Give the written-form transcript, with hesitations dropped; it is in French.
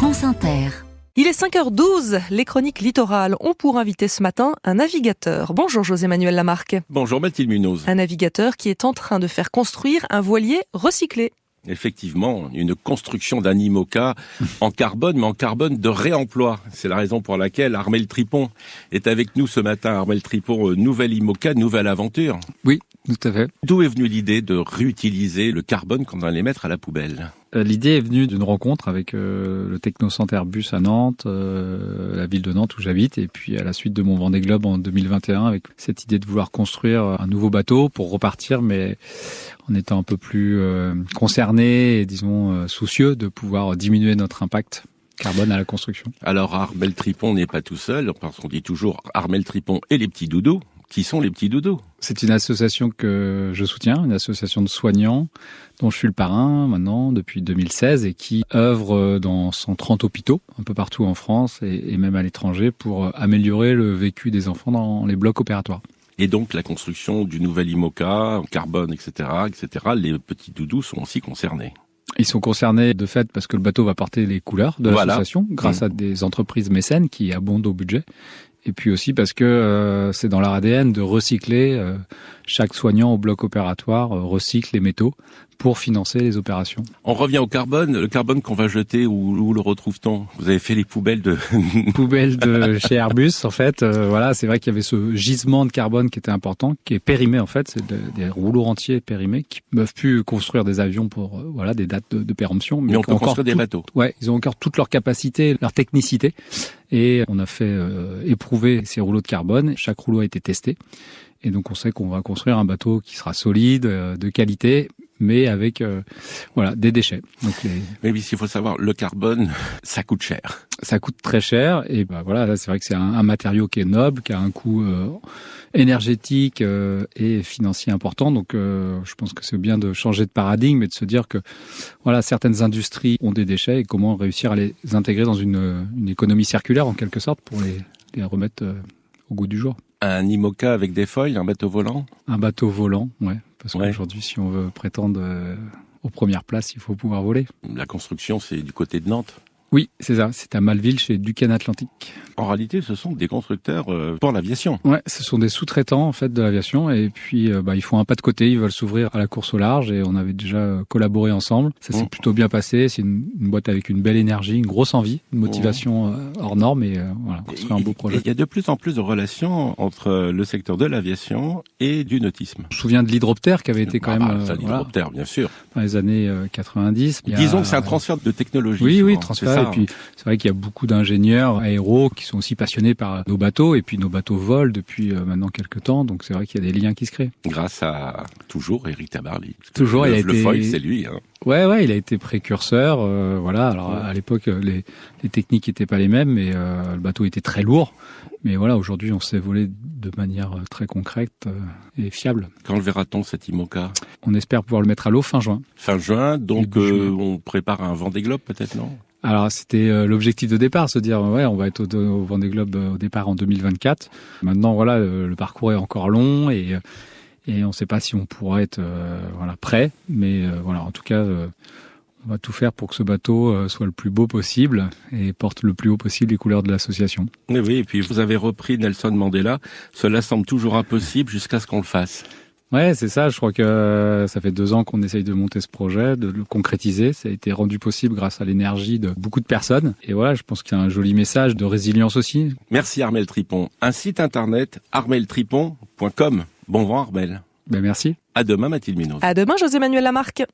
France Inter. Il est 5h12, les chroniques littorales ont pour invité ce matin un navigateur. Bonjour José-Manuel Lamarque. Bonjour Mathilde Munoz. Un navigateur qui est en train de faire construire un voilier recyclé. Effectivement, une construction d'un IMOCA en carbone, mais en carbone de réemploi. C'est la raison pour laquelle Armel Tripon est avec nous ce matin. Armel Tripon, nouvelle IMOCA, nouvelle aventure. Oui, tout à fait. D'où est venue l'idée de réutiliser le carbone quand on va les mettre à la poubelle ? L'idée est venue d'une rencontre avec le Technocentre Airbus à Nantes, la ville de Nantes où j'habite, et puis à la suite de mon Vendée Globe en 2021, avec cette idée de vouloir construire un nouveau bateau pour repartir, mais en étant un peu plus concerné et disons soucieux de pouvoir diminuer notre impact carbone à la construction. Alors Armel Tripon n'est pas tout seul, parce qu'on dit toujours Armel Tripon et les petits doudous. Qui sont les petits doudous ? C'est une association que je soutiens, une association de soignants dont je suis le parrain maintenant depuis 2016 et qui œuvre dans 130 hôpitaux un peu partout en France et même à l'étranger pour améliorer le vécu des enfants dans les blocs opératoires. Et donc la construction du nouvel IMOCA, en carbone, etc., les petits doudous sont aussi concernés. Ils sont concernés de fait parce que le bateau va porter les couleurs de l'association grâce à des entreprises mécènes qui abondent au budget. Et puis aussi parce que c'est dans leur ADN de recycler. Chaque soignant au bloc opératoire recycle les métaux pour financer les opérations. On revient au carbone. Le carbone qu'on va jeter, où le retrouve-t-on ? Vous avez fait les poubelles de... Poubelles de chez Airbus, en fait. Voilà, c'est vrai qu'il y avait ce gisement de carbone qui était important, qui est périmé, en fait. C'est des rouleaux entiers périmés qui ne peuvent plus construire des avions pour des dates de péremption. Mais on peut construire des bateaux. Ouais, ils ont encore toute leur capacité, leur technicité. Et on a fait éprouver ces rouleaux de carbone. Chaque rouleau a été testé. Et donc on sait qu'on va construire un bateau qui sera solide, de qualité, mais avec des déchets. Donc Mais oui, il faut savoir, le carbone, ça coûte cher. Ça coûte très cher. Et là, c'est vrai que c'est un matériau qui est noble, qui a un coût énergétique et financier important. Donc je pense que c'est bien de changer de paradigme et de se dire que certaines industries ont des déchets et comment réussir à les intégrer dans une économie circulaire en quelque sorte pour les remettre au goût du jour. Un IMOCA avec des feuilles, un bateau volant ? Un bateau volant, ouais. Parce qu'aujourd'hui, si on veut prétendre aux premières places, il faut pouvoir voler. La construction, c'est du côté de Nantes ? Oui, c'est ça. C'est à Malville, chez Duquesne Atlantique. En réalité, ce sont des constructeurs pour l'aviation. Ouais, ce sont des sous-traitants en fait de l'aviation. Et puis, ils font un pas de côté. Ils veulent s'ouvrir à la course au large. Et on avait déjà collaboré ensemble. Ça s'est plutôt bien passé. C'est une boîte avec une belle énergie, une grosse envie, une motivation hors norme. Et construire un beau projet. Il y a de plus en plus de relations entre le secteur de l'aviation et du nautisme. Je me souviens de l'hydroptère qui avait été quand même... l'hydroptère, bien sûr. Dans les années 90. Disons que c'est un transfert de technologie. Oui, transfert. Et puis, c'est vrai qu'il y a beaucoup d'ingénieurs aéros qui sont aussi passionnés par nos bateaux. Et puis, nos bateaux volent depuis maintenant quelques temps. Donc, c'est vrai qu'il y a des liens qui se créent. Grâce à, toujours, Éric Tabarly. Toujours, il a été... Le foil, c'est lui, hein. Ouais, il a été précurseur. Alors, à l'époque, les techniques n'étaient pas les mêmes, mais le bateau était très lourd. Mais aujourd'hui, on sait voler de manière très concrète et fiable. Quand le verra-t-on, cet IMOCA ? On espère pouvoir le mettre à l'eau fin juin. Fin juin, donc on prépare un Vendée Globe peut-être, non ? Alors, c'était l'objectif de départ, se dire, on va être au Vendée Globe au départ en 2024. Maintenant, le parcours est encore long et on ne sait pas si on pourra être prêt. Mais en tout cas, on va tout faire pour que ce bateau soit le plus beau possible et porte le plus haut possible les couleurs de l'association. Oui, et puis vous avez repris Nelson Mandela. Cela semble toujours impossible jusqu'à ce qu'on le fasse. Ouais, c'est ça. Je crois que ça fait 2 ans qu'on essaye de monter ce projet, de le concrétiser. Ça a été rendu possible grâce à l'énergie de beaucoup de personnes. Et je pense qu'il y a un joli message de résilience aussi. Merci Armel Tripon. Un site internet, armeltripon.com. Bon vent Armel. Merci. À demain Mathilde Munoz. À demain José-Manuel Lamarque.